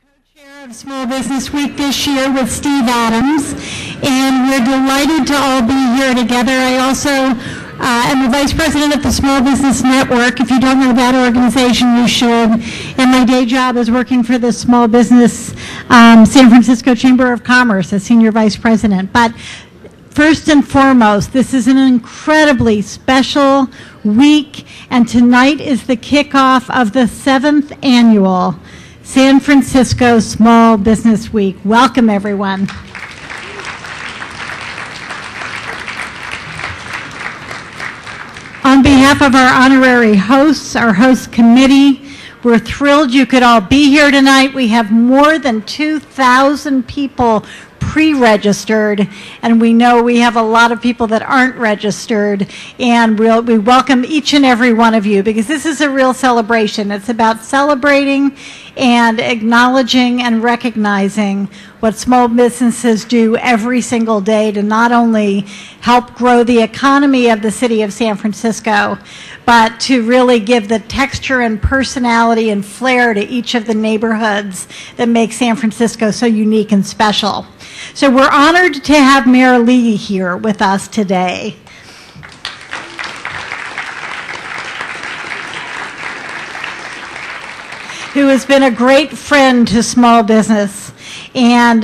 Co-chair of Small Business Week this year with Steve Adams, and we're delighted to all be here together. I also am the Vice President of the Small Business Network. If you don't know that organization, you should. And my day job is working for the Small Business San Francisco Chamber of Commerce as Senior Vice President. But first and foremost, this is an incredibly special week, and tonight is the kickoff of the 7th annual San Francisco Small Business Week. Welcome, everyone. On behalf of our honorary hosts, our host committee, we're thrilled you could all be here tonight. We have more than 2,000 people pre-registered, and we know we have a lot of people that aren't registered, and we welcome each and every one of you because this is a real celebration. It's about celebrating and acknowledging and recognizing what small businesses do every single day to not only help grow the economy of the city of San Francisco, but to really give the texture and personality and flair to each of the neighborhoods that make San Francisco so unique and special. So we're honored to have Mayor Lee here with us today. Who has been a great friend to small business and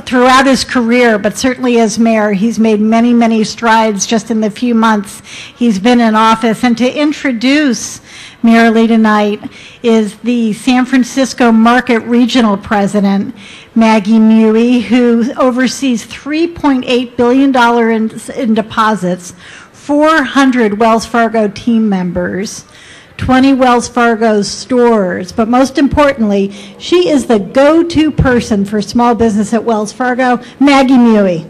throughout his career, but certainly as mayor, he's made many, many strides just in the few months he's been in office. And to introduce Mayor Lee tonight is the San Francisco Market Regional President, Maggie Mui, who oversees $3.8 billion in deposits, 400 Wells Fargo team members, 20 Wells Fargo stores, but most importantly, she is the go-to person for small business at Wells Fargo, Maggie Mui.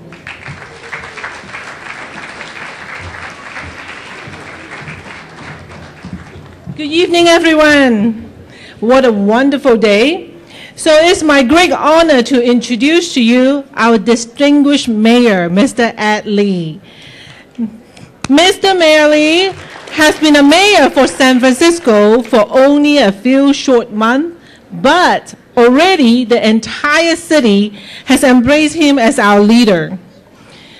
Good evening, everyone. What a wonderful day. So it's my great honor to introduce to you our distinguished mayor, Mr. Ed Lee. Mr. Mayor Lee has been a mayor for San Francisco for only a few short months, but already the entire city has embraced him as our leader.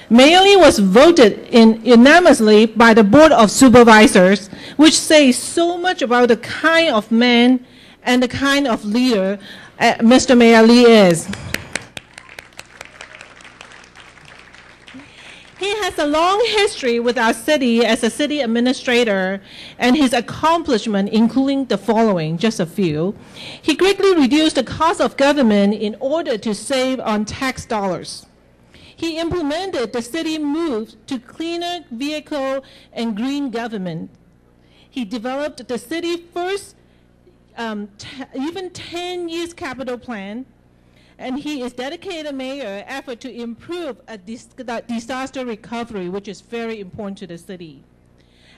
Mayor Lee was voted in unanimously by the Board of Supervisors, which says so much about the kind of man and the kind of leader Mr. Mayor Lee is. He has a long history with our city as a city administrator, and his accomplishments including the following, just a few. He greatly reduced the cost of government in order to save on tax dollars. He implemented the city move to cleaner vehicle and green government. He developed the city's first even 10 years capital plan, and he is dedicated mayor effort to improve disaster recovery, which is very important to the city.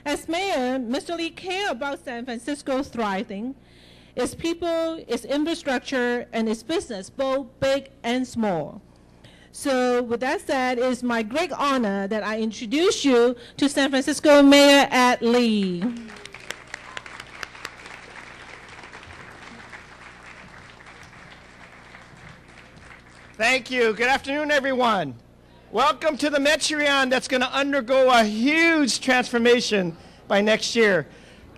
As mayor, Mr. Lee cares about San Francisco's thriving, its people, its infrastructure, and its business, both big and small. So with that said, it's my great honor that I introduce you to San Francisco Mayor Ed Lee. Thank you. Good afternoon, everyone. Welcome to the Metairie that's going to undergo a huge transformation by next year.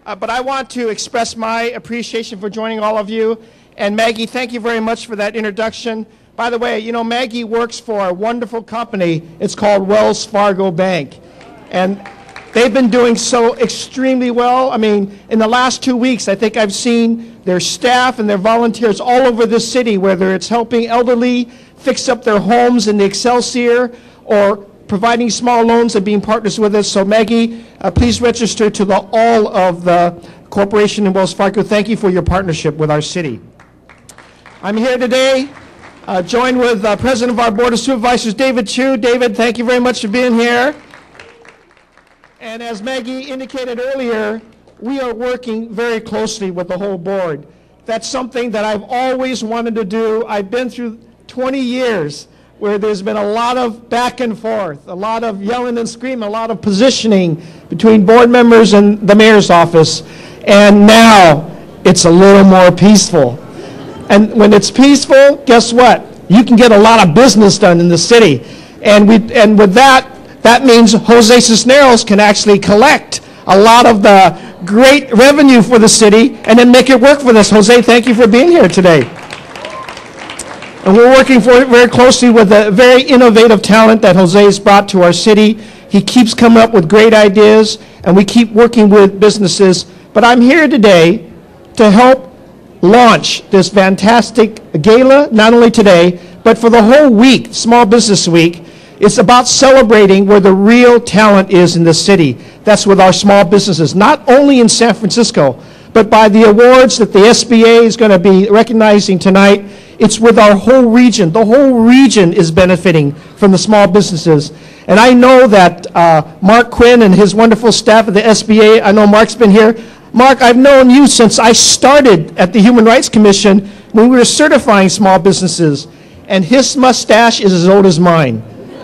But I want to express my appreciation for joining all of you. And Maggie, thank you very much for that introduction. By the way, you know, Maggie works for a wonderful company. It's called Wells Fargo Bank. And they've been doing so extremely well. I mean, in the last 2 weeks, I think I've seen their staff and their volunteers all over the city, whether it's helping elderly fix up their homes in the Excelsior or providing small loans and being partners with us. So Maggie, please register to all of the corporation in Wells Fargo. Thank you for your partnership with our city. I'm here today joined with President of our Board of Supervisors, David Chu. David, thank you very much for being here. And as Maggie indicated earlier, we are working very closely with the whole board. That's something that I've always wanted to do. I've been through 20 years where there's been a lot of back and forth, a lot of yelling and screaming, a lot of positioning between board members and the mayor's office. And now it's a little more peaceful. And when it's peaceful, guess what? You can get a lot of business done in the city. And with that means Jose Cisneros can actually collect a lot of the great revenue for the city and then make it work for us. Jose, thank you for being here today. And we're working very closely with a very innovative talent that Jose has brought to our city. He keeps coming up with great ideas, and we keep working with businesses. But I'm here today to help launch this fantastic gala, not only today, but for the whole week, Small Business Week. It's about celebrating where the real talent is in the city. That's with our small businesses, not only in San Francisco, but by the awards that the SBA is going to be recognizing tonight. It's with our whole region. The whole region is benefiting from the small businesses. And I know that Mark Quinn and his wonderful staff at the SBA, I know Mark's been here. Mark, I've known you since I started at the Human Rights Commission when we were certifying small businesses. And his mustache is as old as mine.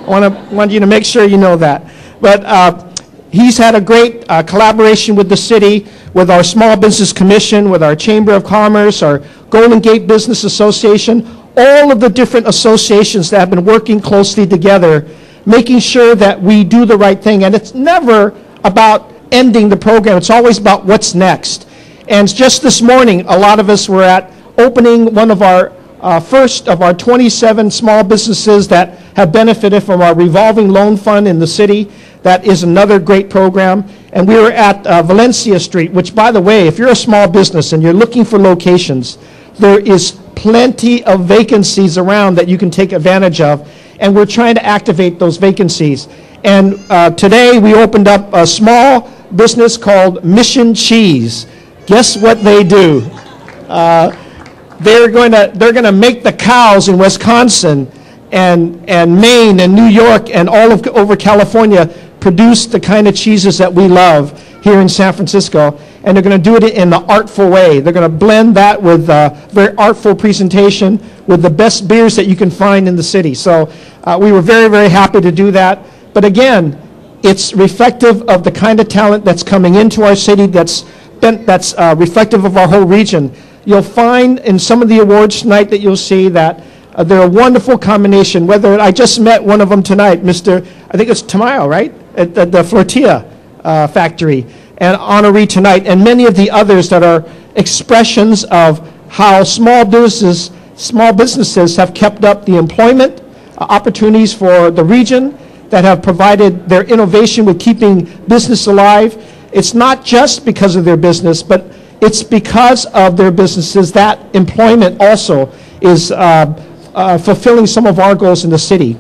I want you to make sure you know that. But he's had a great collaboration with the city, with our Small Business Commission, with our Chamber of Commerce, our Golden Gate Business Association, all of the different associations that have been working closely together, making sure that we do the right thing. And it's never about ending the program. It's always about what's next. And just this morning, a lot of us were at opening one of our first of our 27 small businesses that have benefited from our revolving loan fund in the city. That is another great program. And we were at Valencia Street, which, by the way, if you're a small business and you're looking for locations, there is plenty of vacancies around that you can take advantage of. And we're trying to activate those vacancies. And today we opened up a small business called Mission Cheese. Guess what they do? They're going to make the cows in Wisconsin and Maine and New York and all of over California produce the kind of cheeses that we love here in San Francisco. And they're going to do it in an artful way. They're going to blend that with a very artful presentation with the best beers that you can find in the city. So we were very, very happy to do that. But again, it's reflective of the kind of talent that's coming into our city, that's reflective of our whole region. You'll find in some of the awards tonight that you'll see that they're a wonderful combination. Whether I just met one of them tonight, Mr. I think it's Tamayo, right? At the Flortilla factory, and honoree tonight, and many of the others that are expressions of how small businesses have kept up the employment opportunities for the region, that have provided their innovation with keeping business alive. It's not just because of their business, but it's because of their businesses that employment also is fulfilling some of our goals in the city.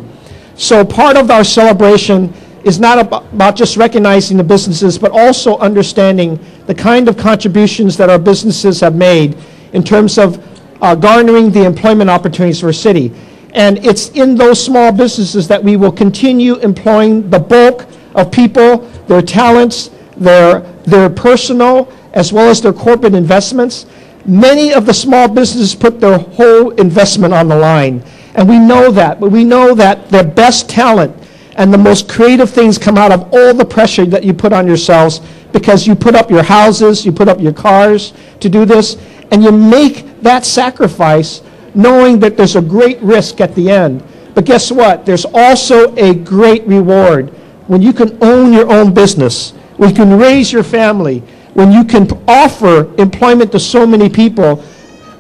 So part of our celebration is not about just recognizing the businesses, but also understanding the kind of contributions that our businesses have made in terms of garnering the employment opportunities for our city. And it's in those small businesses that we will continue employing the bulk of people, their talents, their personal, as well as their corporate investments. Many of the small businesses put their whole investment on the line. And we know that, but we know that their best talent and the most creative things come out of all the pressure that you put on yourselves, because you put up your houses, you put up your cars to do this, and you make that sacrifice knowing that there's a great risk at the end. But guess what? There's also a great reward when you can own your own business, when you can raise your family, when you can offer employment to so many people.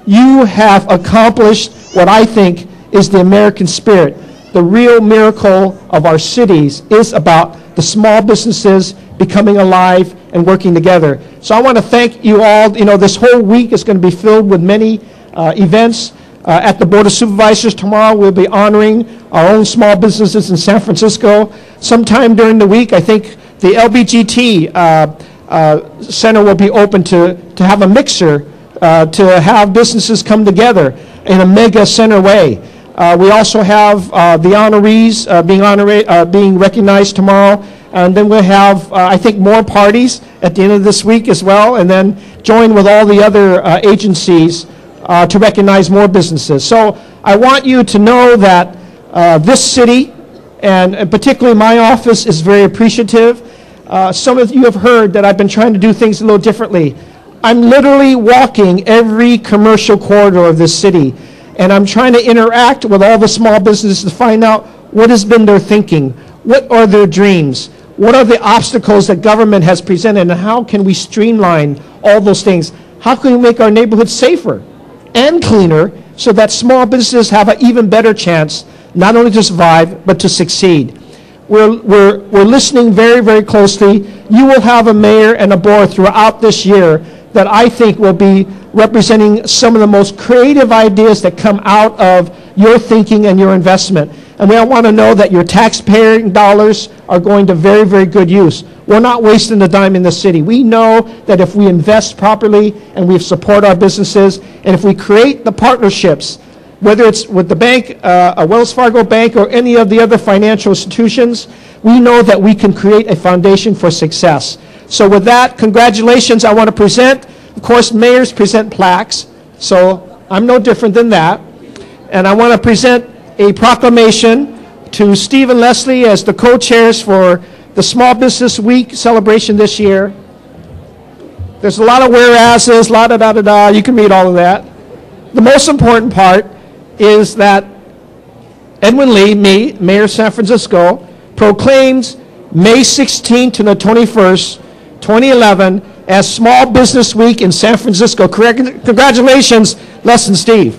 You have accomplished what I think is the American spirit. The real miracle of our cities is about the small businesses becoming alive and working together. So I want to thank you all. You know, this whole week is going to be filled with many events. At the Board of Supervisors tomorrow, we'll be honoring our own small businesses in San Francisco. Sometime during the week, I think the LBGT Center will be open to have a mixer, to have businesses come together in a mega center way. We also have the honorees being recognized tomorrow. And then we'll have, I think, more parties at the end of this week as well, and then join with all the other agencies to recognize more businesses. So I want you to know that this city, and particularly my office, is very appreciative. Some of you have heard that I've been trying to do things a little differently. I'm literally walking every commercial corridor of this city, and I'm trying to interact with all the small businesses to find out what has been their thinking, what are their dreams, what are the obstacles that government has presented, and how can we streamline all those things? How can we make our neighborhoods safer and cleaner so that small businesses have an even better chance not only to survive, but to succeed? We're listening very, very closely. You will have a mayor and a board throughout this year that I think will be representing some of the most creative ideas that come out of your thinking and your investment. And we want to know that your taxpayer dollars are going to very, very good use. We're not wasting a dime in the city. We know that if we invest properly and we support our businesses, and if we create the partnerships, whether it's with the bank, a Wells Fargo bank, or any of the other financial institutions, we know that we can create a foundation for success. So with that, congratulations. I want to present, of course, mayors present plaques, so I'm no different than that. And I want to present a proclamation to Steve and Leslie as the co-chairs for the Small Business Week celebration this year. There's a lot of whereases, la-da-da-da-da, you can read all of that. The most important part is that Edwin Lee, me, Mayor of San Francisco, proclaims May 16th to the 21st, 2011, as Small Business Week in San Francisco. Congratulations, Les and Steve.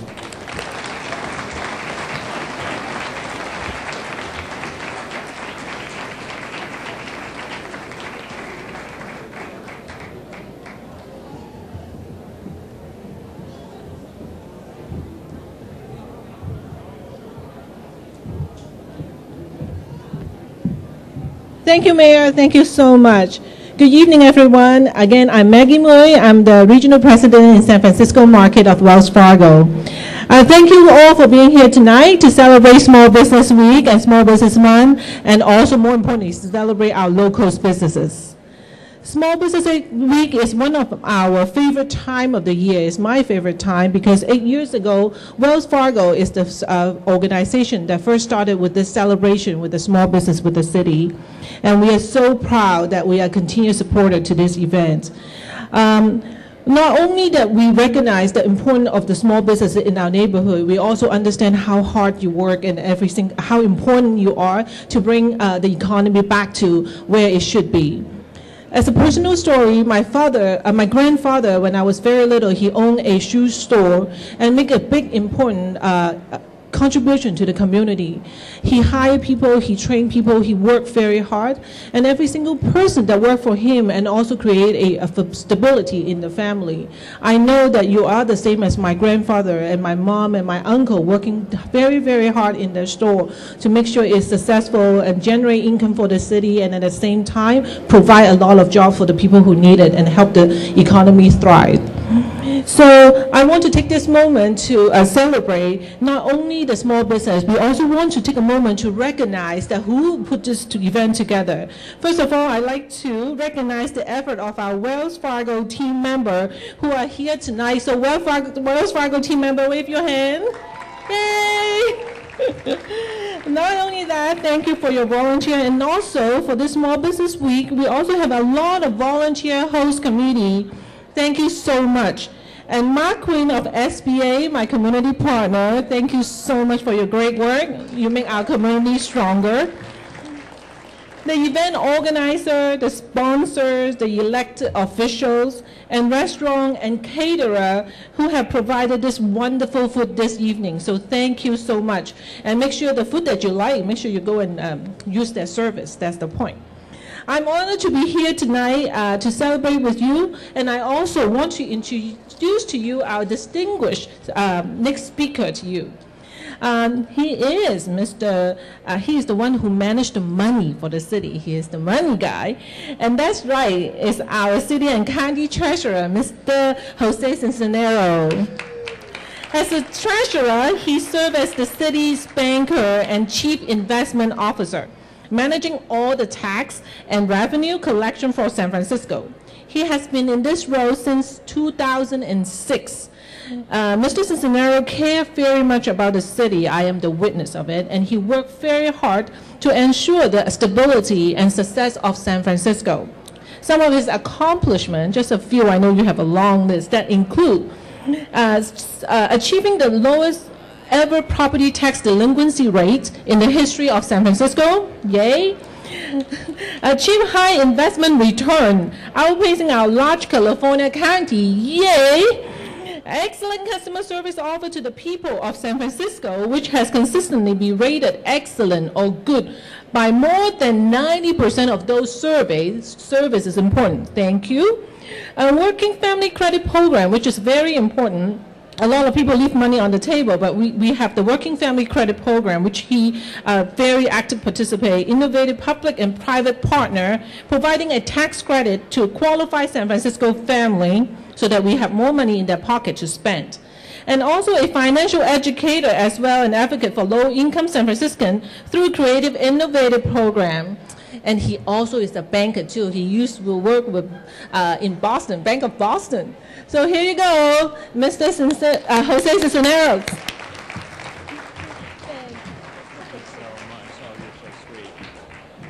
Thank you, Mayor. Thank you so much. Good evening, everyone. Again, I'm Maggie Mui. I'm the Regional President in San Francisco Market of Wells Fargo. Thank you all for being here tonight to celebrate Small Business Week and Small Business Month, and also, more importantly, to celebrate our local businesses. Small Business Week is one of our favorite time of the year. It's my favorite time because 8 years ago, Wells Fargo is the organization that first started with this celebration with the small business with the city. And we are so proud that we are continued supporter to this event. Not only that we recognize the importance of the small business in our neighborhood, we also understand how hard you work and how important you are to bring the economy back to where it should be. As a personal story, my grandfather, when I was very little, he owned a shoe store and make a big, important contribution to the community. He hired people, he trained people, he worked very hard, and every single person that worked for him and also create a stability in the family. I know that you are the same as my grandfather and my mom and my uncle, working very, very hard in their store to make sure it's successful and generate income for the city, and at the same time provide a lot of jobs for the people who need it and help the economy thrive. So I want to take this moment to celebrate not only the small business, we also want to take a moment to recognize that who put this event together. First of all, I'd like to recognize the effort of our Wells Fargo team member who are here tonight. So Wells Fargo team member, wave your hand. Yay! Not only that, thank you for your volunteer, and also for this Small Business Week, we also have a lot of volunteer host committee. Thank you so much. And Mark Quinn of SBA, my community partner, thank you so much for your great work. You make our community stronger. The event organizer, the sponsors, the elected officials, and restaurant and caterer who have provided this wonderful food this evening. So thank you so much. And make sure the food that you like, make sure you go and use their service. That's the point. I'm honored to be here tonight to celebrate with you, and I also want to introduce to you our distinguished next speaker to you. He is the one who managed the money for the city. He is the money guy, and that's right, it's our city and county treasurer, Mr. Jose Cisnero. As a treasurer, he served as the city's banker and chief investment officer, managing all the tax and revenue collection for San Francisco. He has been in this role since 2006. Mr. Cisnero cared very much about the city. I am the witness of it, and he worked very hard to ensure the stability and success of San Francisco. Some of his accomplishments, just a few, I know you have a long list, that include achieving the lowest ever property tax delinquency rate in the history of San Francisco, yay. Achieve high investment return, outpacing our large California county, yay. Excellent customer service offered to the people of San Francisco, which has consistently been rated excellent or good by more than 90% of those surveys. Service is important, thank you. A working family credit program, which is very important. A lot of people leave money on the table, but we have the Working Family Credit Program, which he very active participate, innovative public and private partner, providing a tax credit to qualified San Francisco family so that we have more money in their pocket to spend. And also a financial educator as well, an advocate for low-income San Franciscan through creative, innovative program. And he also is a banker too. He used to work with in Boston, Bank of Boston. So here you go, Mr. Jose Cisneros.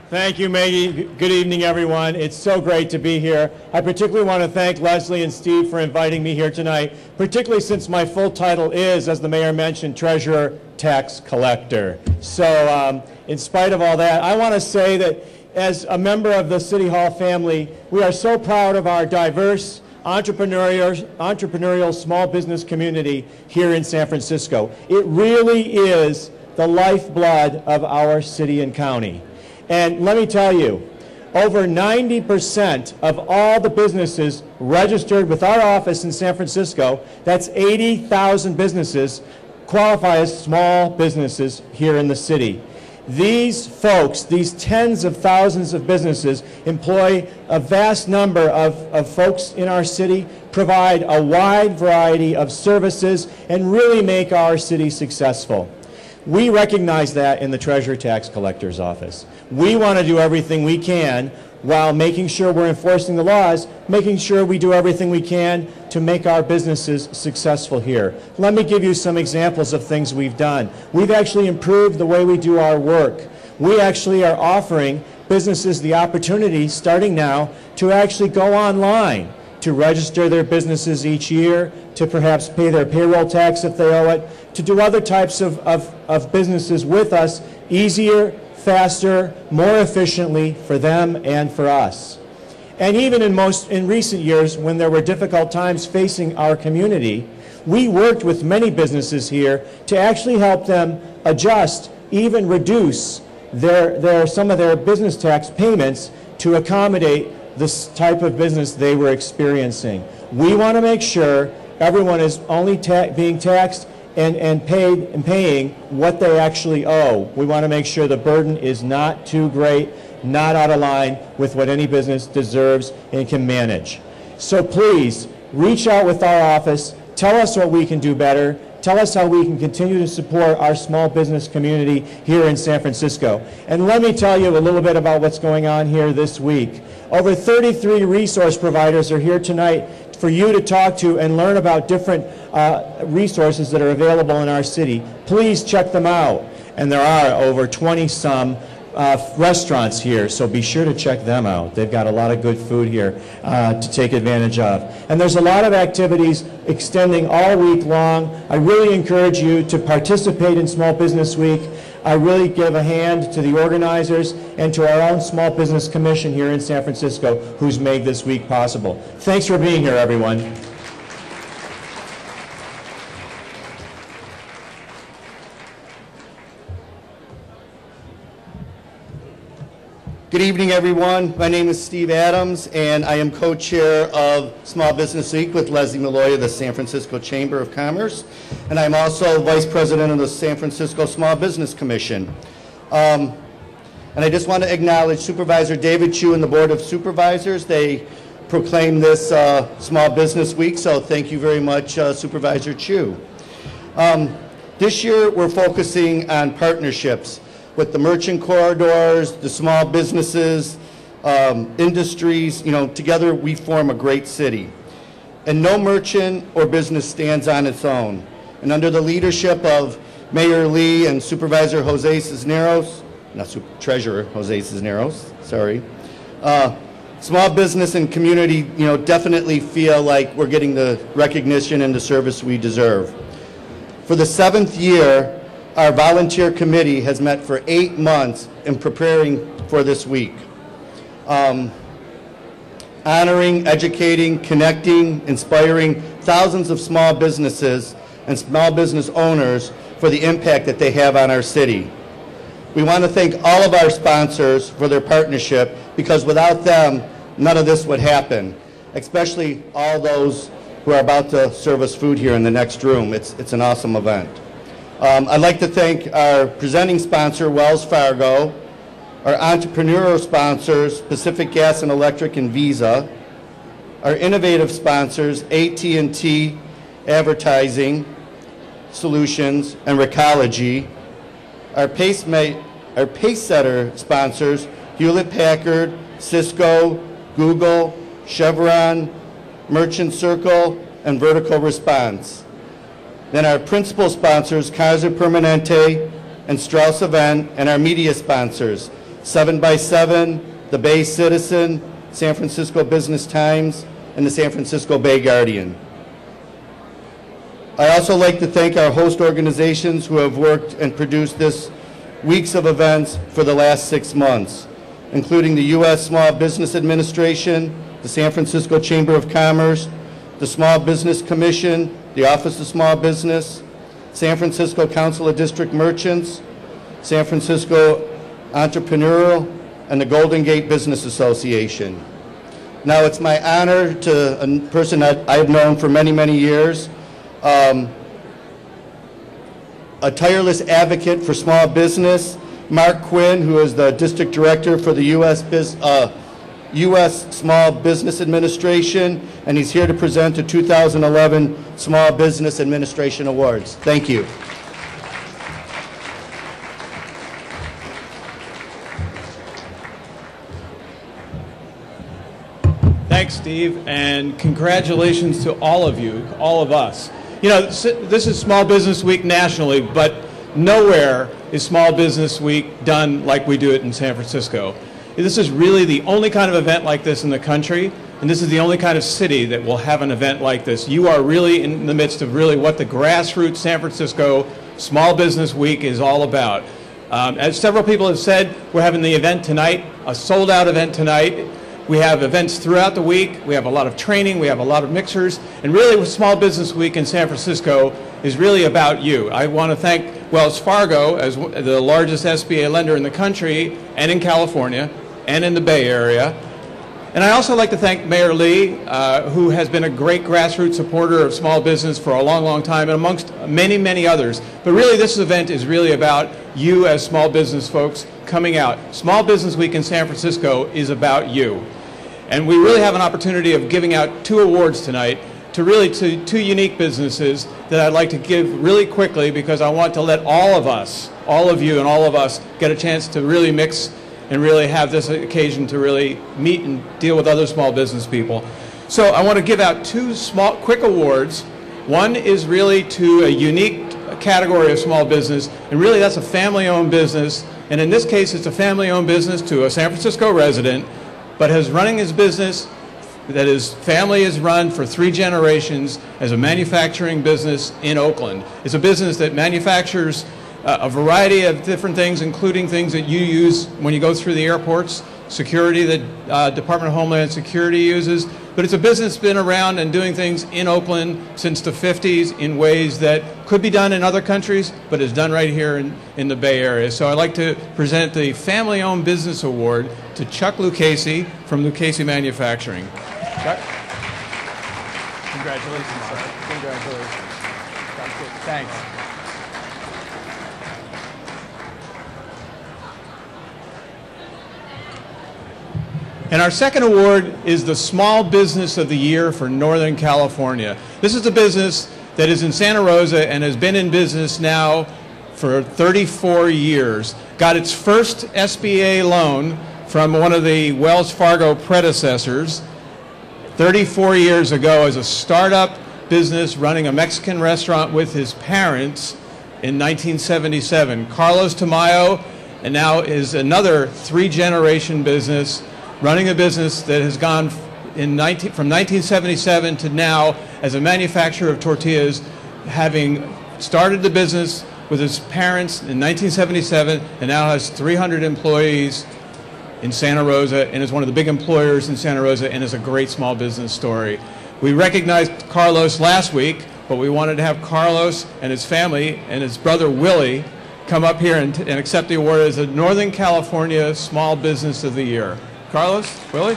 Thank you, Maggie. Good evening, everyone. It's so great to be here. I particularly want to thank Leslie and Steve for inviting me here tonight, particularly since my full title is, as the mayor mentioned, Treasurer Tax Collector. So in spite of all that, I want to say that as a member of the City Hall family, we are so proud of our diverse, entrepreneurial small business community here in San Francisco. It really is the lifeblood of our city and county. And let me tell you, over 90% of all the businesses registered with our office in San Francisco, that's 80,000 businesses, qualify as small businesses here in the city. These folks, these tens of thousands of businesses, employ a vast number of folks in our city, provide a wide variety of services, and really make our city successful. We recognize that in the Treasurer Tax Collector's Office. We want to do everything we can while making sure we're enforcing the laws, making sure we do everything we can to make our businesses successful here. Let me give you some examples of things we've done. We've actually improved the way we do our work. We actually are offering businesses the opportunity, starting now, to actually go online, to register their businesses each year, to perhaps pay their payroll tax if they owe it, to do other types of businesses with us easier, faster, more efficiently for them and for us. And even in recent years, when there were difficult times facing our community, we worked with many businesses here to actually help them adjust, even reduce some of their business tax payments to accommodate this type of business they were experiencing. We want to make sure everyone is only being taxed and paying what they actually owe. We want to make sure the burden is not too great, not out of line with what any business deserves and can manage. So please, reach out with our office, tell us what we can do better, tell us how we can continue to support our small business community here in San Francisco. And let me tell you a little bit about what's going on here this week. Over 33 resource providers are here tonight for you to talk to and learn about different resources that are available in our city. Please check them out. And there are over 20-some restaurants here, so be sure to check them out. They've got a lot of good food here to take advantage of. And there's a lot of activities extending all week long. I really encourage you to participate in Small Business Week. I really give a hand to the organizers and to our own Small Business Commission here in San Francisco, who's made this week possible. Thanks for being here, everyone. Good evening, everyone. My name is Steve Adams, and I am co-chair of Small Business Week with Leslie Malloy of the San Francisco Chamber of Commerce, and I'm also vice president of the San Francisco Small Business Commission. And I just want to acknowledge Supervisor David Chu and the Board of Supervisors. They proclaimed this Small Business Week, so thank you very much, Supervisor Chu. This year, we're focusing on partnerships with the merchant corridors, the small businesses, industries. Together we form a great city. And no merchant or business stands on its own. And under the leadership of Mayor Lee and Supervisor Jose Cisneros, Treasurer Jose Cisneros, sorry, Small business and community, definitely feel like we're getting the recognition and the service we deserve. For the 7th year, our volunteer committee has met for 8 months in preparing for this week. Honoring, educating, connecting, inspiring thousands of small businesses and small business owners for the impact that they have on our city. We want to thank all of our sponsors for their partnership, because without them, none of this would happen, especially all those who are about to serve us food here in the next room. It's an awesome event. I'd like to thank our presenting sponsor, Wells Fargo, our entrepreneurial sponsors, Pacific Gas and Electric and Visa, our innovative sponsors, AT&T Advertising Solutions and Recology, our Pacesetter sponsors, Hewlett-Packard, Cisco, Google, Chevron, Merchant Circle, and Vertical Response. Then our principal sponsors, Kaiser Permanente and Strauss Event, and our media sponsors, 7x7, the Bay Citizen, San Francisco Business Times, and the San Francisco Bay Guardian. I also like to thank our host organizations who have worked and produced this weeks of events for the last 6 months, including the U.S. Small Business Administration, the San Francisco Chamber of Commerce, the Small Business Commission, the Office of Small Business, San Francisco Council of District Merchants, San Francisco Entrepreneurial, and the Golden Gate Business Association. Now, it's my honor to a person that I've known for many, many years, a tireless advocate for small business, Mark Quinn, who is the District Director for the U.S. Small Business Administration, and he's here to present the 2011 Small Business Administration Awards. Thank you. Thanks, Steve, and congratulations to all of you, all of us. This is Small Business Week nationally, but nowhere is Small Business Week done like we do it in San Francisco. This is really the only kind of event like this in the country, and this is the only kind of city that will have an event like this. You are really in the midst of really what the grassroots San Francisco Small Business Week is all about. As several people have said, we're having the event tonight, a sold-out event tonight. We have events throughout the week. We have a lot of training. We have a lot of mixers. And really, with Small Business Week in San Francisco is really about you. I want to thank Wells Fargo as the largest SBA lender in the country and in California and in the Bay Area. And I also like to thank Mayor Lee, who has been a great grassroots supporter of small business for a long, long time, and amongst many, many others. But really, this event is really about you as small business folks coming out. Small Business Week in San Francisco is about you. And we really have an opportunity of giving out 2 awards tonight to 2 unique businesses that I'd like to give really quickly, because I want to let all of us, all of you and all of us, get a chance to really mix and really have this occasion to really meet and deal with other small business people. So I want to give out 2 quick awards. One is really to a unique category of small business, and really that's a family-owned business. And in this case, it's a family-owned business to a San Francisco resident, but has running his business that his family has run for 3 generations as a manufacturing business in Oakland. It's a business that manufactures a variety of different things, including things that you use when you go through the airports, security that Department of Homeland Security uses. But it's a business that's been around and doing things in Oakland since the 50s in ways that could be done in other countries, but is done right here in the Bay Area. So I'd like to present the Family-Owned Business Award to Chuck Lucchese from Lucchese Manufacturing. Chuck? Congratulations, sir. Congratulations. Thanks. And our second award is the Small Business of the Year for Northern California. This is a business that is in Santa Rosa and has been in business now for 34 years. Got its first SBA loan from one of the Wells Fargo predecessors 34 years ago as a startup business running a Mexican restaurant with his parents in 1977. Carlos Tamayo, and now is another 3-generation business running a business that has gone from 1977 to now as a manufacturer of tortillas, having started the business with his parents in 1977 and now has 300 employees in Santa Rosa and is one of the big employers in Santa Rosa and is a great small business story. We recognized Carlos last week, but we wanted to have Carlos and his family and his brother Willie come up here and accept the award as a Northern California Small Business of the Year. Carlos, Willie?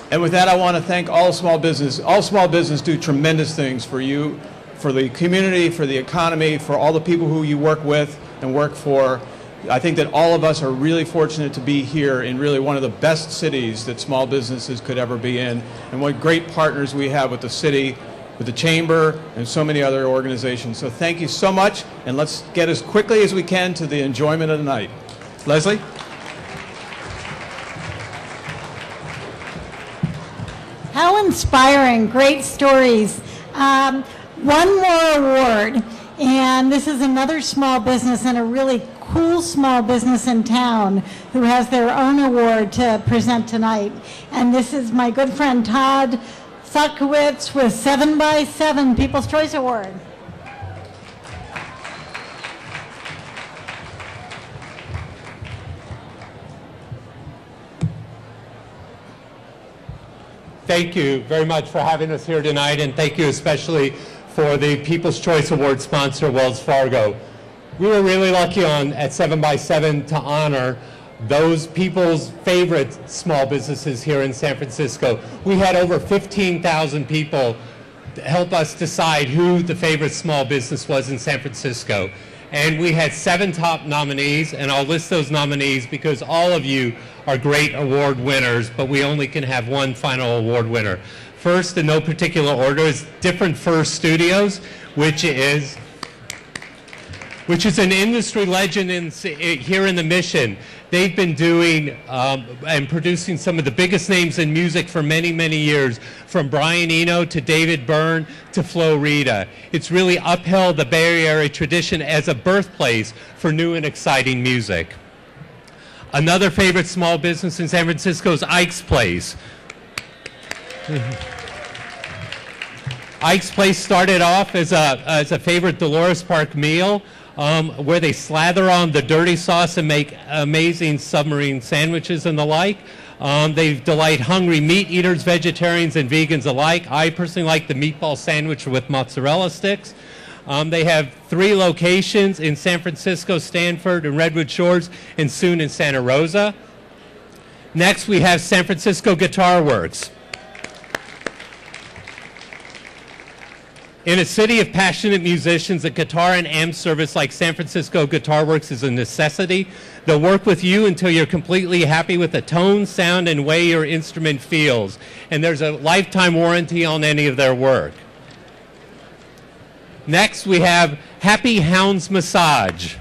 And with that, I want to thank all small business. All small business do tremendous things for you, for the community, for the economy, for all the people who you work with and work for. I think that all of us are really fortunate to be here in really one of the best cities that small businesses could ever be in, and what great partners we have with the city, with the chamber, and so many other organizations. So thank you so much, and let's get as quickly as we can to the enjoyment of the night. Leslie? How inspiring, great stories. One more award, and this is another small business and a really cool small business in town who has their own award to present tonight. And this is my good friend Todd Sotkowitz with 7x7 People's Choice Award. Thank you very much for having us here tonight, and thank you especially for the People's Choice Award sponsor, Wells Fargo. We were really lucky at 7x7 to honor those people's favorite small businesses here in San Francisco. We had over 15,000 people help us decide who the favorite small business was in San Francisco. And we had 7 top nominees, and I'll list those nominees because all of you are great award winners, but we only can have one final award winner. First, in no particular order, is Different First Studios, which is an industry legend here in the Mission. They've been doing and producing some of the biggest names in music for many, many years, from Brian Eno to David Byrne to Flo Rida. It's really upheld the Bay Area tradition as a birthplace for new and exciting music. Another favorite small business in San Francisco is Ike's Place. Ike's Place started off as a favorite Dolores Park meal, where they slather on the dirty sauce and make amazing submarine sandwiches and the like. They delight hungry meat eaters, vegetarians, and vegans alike. I personally like the meatball sandwich with mozzarella sticks. They have 3 locations in San Francisco, Stanford, and Redwood Shores, and soon in Santa Rosa. Next, we have San Francisco Guitar Works. In a city of passionate musicians, a guitar and amp service like San Francisco Guitar Works is a necessity. They'll work with you until you're completely happy with the tone, sound, and way your instrument feels. And there's a lifetime warranty on any of their work. Next, we have Happy Hounds Massage.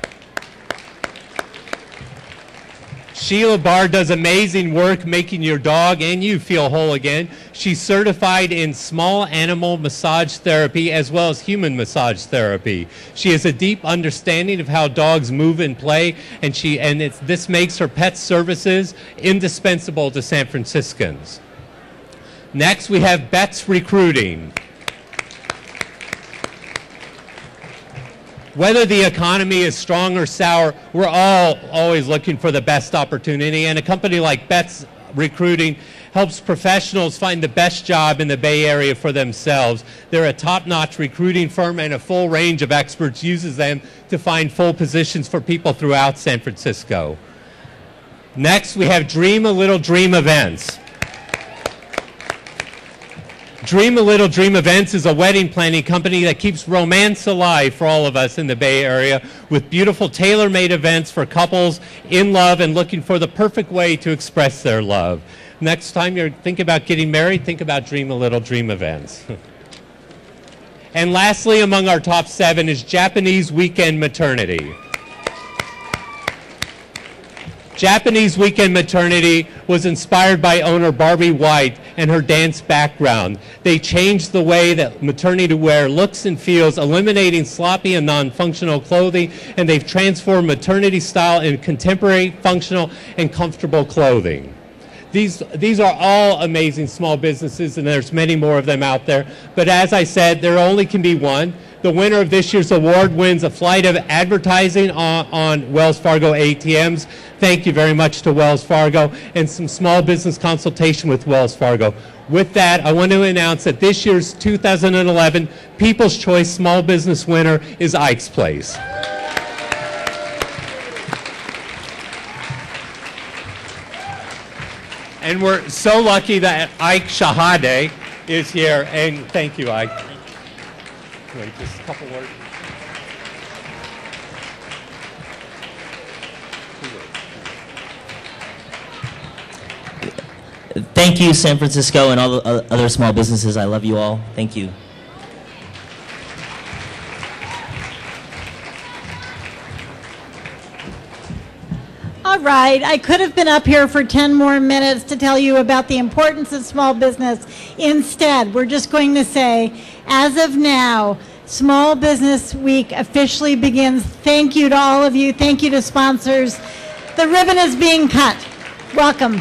Sheila Barr does amazing work making your dog and you feel whole again. She's certified in small animal massage therapy as well as human massage therapy. She has a deep understanding of how dogs move and play, and this makes her pet services indispensable to San Franciscans. Next, we have Betts Recruiting. Whether the economy is strong or sour, we're all always looking for the best opportunity, and a company like Betts Recruiting helps professionals find the best job in the Bay Area for themselves. They're a top-notch recruiting firm, and a full range of experts uses them to find full positions for people throughout San Francisco. Next, we have Dream a Little Dream Events. Dream a Little Dream Events is a wedding planning company that keeps romance alive for all of us in the Bay Area with beautiful tailor-made events for couples in love and looking for the perfect way to express their love. Next time you're thinking about getting married, think about Dream a Little Dream Events. And lastly, among our top 7 is Japanese Weekend Maternity. Japanese Weekend Maternity was inspired by owner Barbie White and her dance background. They changed the way that maternity wear looks and feels, eliminating sloppy and non-functional clothing, and they've transformed maternity style into contemporary, functional, and comfortable clothing. These are all amazing small businesses, and there's many more of them out there. But as I said, there only can be one. The winner of this year's award wins a flight of advertising on Wells Fargo ATMs. Thank you very much to Wells Fargo, and some small business consultation with Wells Fargo. With that, I want to announce that this year's 2011 People's Choice Small Business winner is Ike's Place. And we're so lucky that Ike Shahade is here, and thank you, Ike. Wait, just a couple words. Thank you, San Francisco, and all the other small businesses. I love you all. Thank you. All right, I could have been up here for 10 more minutes to tell you about the importance of small business. Instead, we're just going to say, as of now, Small Business Week officially begins. Thank you to all of you. Thank you to sponsors. The ribbon is being cut. Welcome.